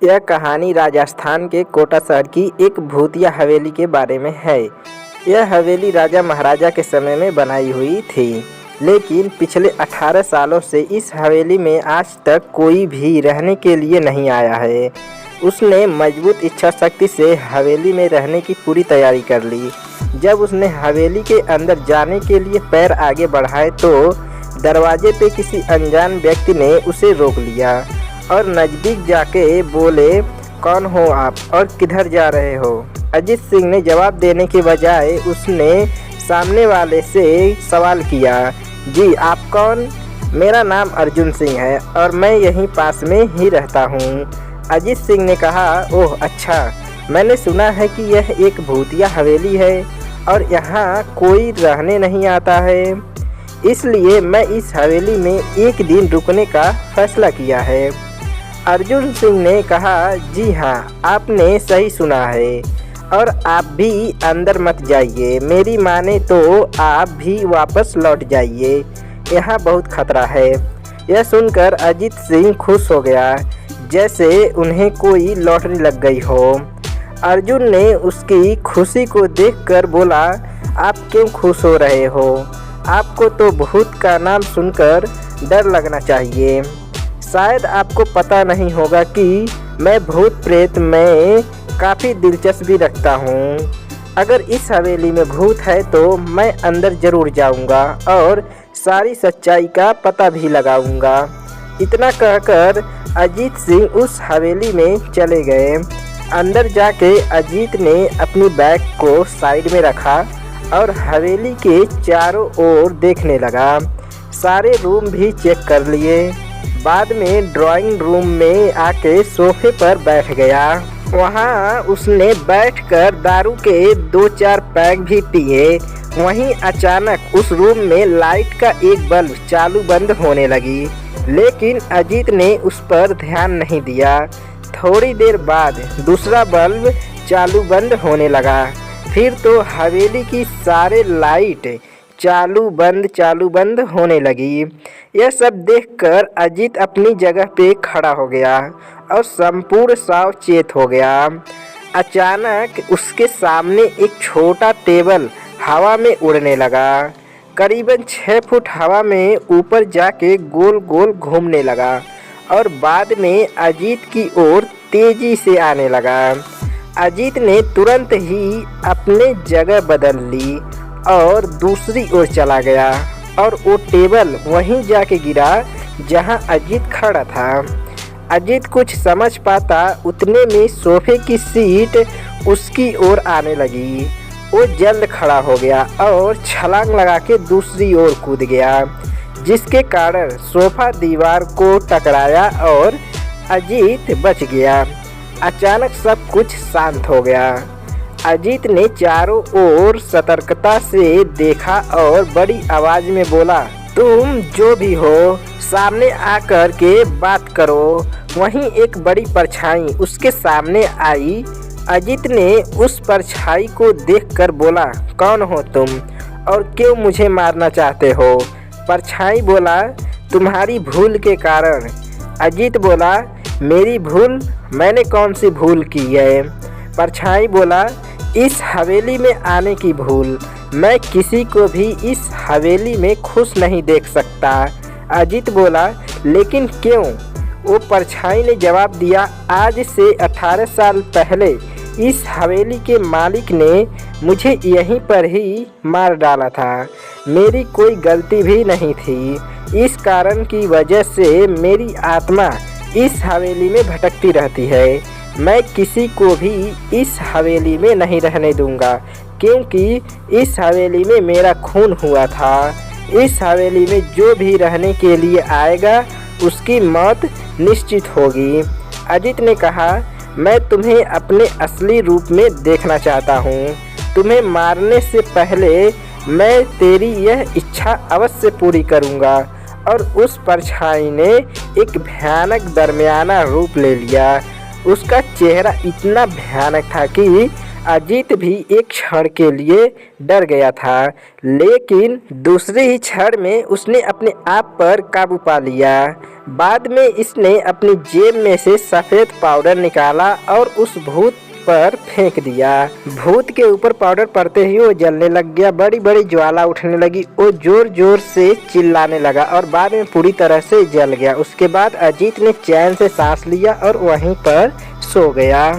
यह कहानी राजस्थान के कोटा शहर की एक भूतिया हवेली के बारे में है। यह हवेली राजा महाराजा के समय में बनाई हुई थी, लेकिन पिछले 18 सालों से इस हवेली में आज तक कोई भी रहने के लिए नहीं आया है। उसने मजबूत इच्छा शक्ति से हवेली में रहने की पूरी तैयारी कर ली। जब उसने हवेली के अंदर जाने के लिए पैर आगे बढ़ाए तो दरवाजे पे किसी अनजान व्यक्ति ने उसे रोक लिया और नज़दीक जाके बोले, कौन हो आप और किधर जा रहे हो? अजीत सिंह ने जवाब देने के बजाय उसने सामने वाले से सवाल किया, जी आप कौन? मेरा नाम अर्जुन सिंह है और मैं यहीं पास में ही रहता हूँ। अजीत सिंह ने कहा, ओह अच्छा, मैंने सुना है कि यह एक भूतिया हवेली है और यहाँ कोई रहने नहीं आता है, इसलिए मैं इस हवेली में एक दिन रुकने का फैसला किया है। अर्जुन सिंह ने कहा, जी हाँ, आपने सही सुना है और आप भी अंदर मत जाइए। मेरी माने तो आप भी वापस लौट जाइए, यहाँ बहुत खतरा है। यह सुनकर अजीत सिंह खुश हो गया, जैसे उन्हें कोई लॉटरी लग गई हो। अर्जुन ने उसकी खुशी को देखकर बोला, आप क्यों खुश हो रहे हो? आपको तो भूत का नाम सुनकर डर लगना चाहिए। शायद आपको पता नहीं होगा कि मैं भूत प्रेत में काफ़ी दिलचस्पी रखता हूँ। अगर इस हवेली में भूत है तो मैं अंदर ज़रूर जाऊँगा और सारी सच्चाई का पता भी लगाऊँगा। इतना कहकर अजीत सिंह उस हवेली में चले गए। अंदर जाके अजीत ने अपनी बैग को साइड में रखा और हवेली के चारों ओर देखने लगा। सारे रूम भी चेक कर लिए। बाद में ड्राइंग रूम में आके सोफे पर बैठ गया। वहाँ उसने बैठकर दारू के 2-4 पैग भी पिए। वहीं अचानक उस रूम में लाइट का एक बल्ब चालू बंद होने लगी, लेकिन अजीत ने उस पर ध्यान नहीं दिया। थोड़ी देर बाद दूसरा बल्ब चालू बंद होने लगा। फिर तो हवेली की सारे लाइट चालू बंद होने लगी। यह सब देखकर अजीत अपनी जगह पे खड़ा हो गया और संपूर्ण सावचेत हो गया। अचानक उसके सामने एक छोटा टेबल हवा में उड़ने लगा। करीबन 6 फुट हवा में ऊपर जाके गोल गोल घूमने लगा और बाद में अजीत की ओर तेजी से आने लगा। अजीत ने तुरंत ही अपने जगह बदल ली और दूसरी ओर चला गया और वो टेबल वहीं जाके गिरा जहां अजीत खड़ा था। अजीत कुछ समझ पाता उतने में सोफे की सीट उसकी ओर आने लगी। वो जल्द खड़ा हो गया और छलांग लगा के दूसरी ओर कूद गया, जिसके कारण सोफा दीवार को टकराया और अजीत बच गया। अचानक सब कुछ शांत हो गया। अजीत ने चारों ओर सतर्कता से देखा और बड़ी आवाज में बोला, तुम जो भी हो सामने आकर के बात करो। वहीं एक बड़ी परछाई उसके सामने आई। अजीत ने उस परछाई को देखकर बोला, कौन हो तुम और क्यों मुझे मारना चाहते हो? परछाई बोला, तुम्हारी भूल के कारण। अजीत बोला, मेरी भूल? मैंने कौन सी भूल की है? परछाई बोला, इस हवेली में आने की भूल। मैं किसी को भी इस हवेली में खुश नहीं देख सकता। अजीत बोला, लेकिन क्यों? वो परछाई ने जवाब दिया, आज से 18 साल पहले इस हवेली के मालिक ने मुझे यहीं पर ही मार डाला था। मेरी कोई गलती भी नहीं थी। इस कारण की वजह से मेरी आत्मा इस हवेली में भटकती रहती है। मैं किसी को भी इस हवेली में नहीं रहने दूंगा, क्योंकि इस हवेली में मेरा खून हुआ था। इस हवेली में जो भी रहने के लिए आएगा उसकी मौत निश्चित होगी। अजीत ने कहा, मैं तुम्हें अपने असली रूप में देखना चाहता हूँ। तुम्हें मारने से पहले मैं तेरी यह इच्छा अवश्य पूरी करूँगा। और उस परछाई ने एक भयानक दरमियाना रूप ले लिया। उसका चेहरा इतना भयानक था कि अजीत भी एक क्षण के लिए डर गया था, लेकिन दूसरे ही क्षण में उसने अपने आप पर काबू पा लिया। बाद में इसने अपनी जेब में से सफ़ेद पाउडर निकाला और उस भूत पर फेंक दिया। भूत के ऊपर पाउडर पड़ते ही वो जलने लग गया, बड़ी बड़ी ज्वाला उठने लगी। वो जोर जोर से चिल्लाने लगा और बाद में पूरी तरह से जल गया। उसके बाद अजीत ने चैन से सांस लिया और वहीं पर सो गया।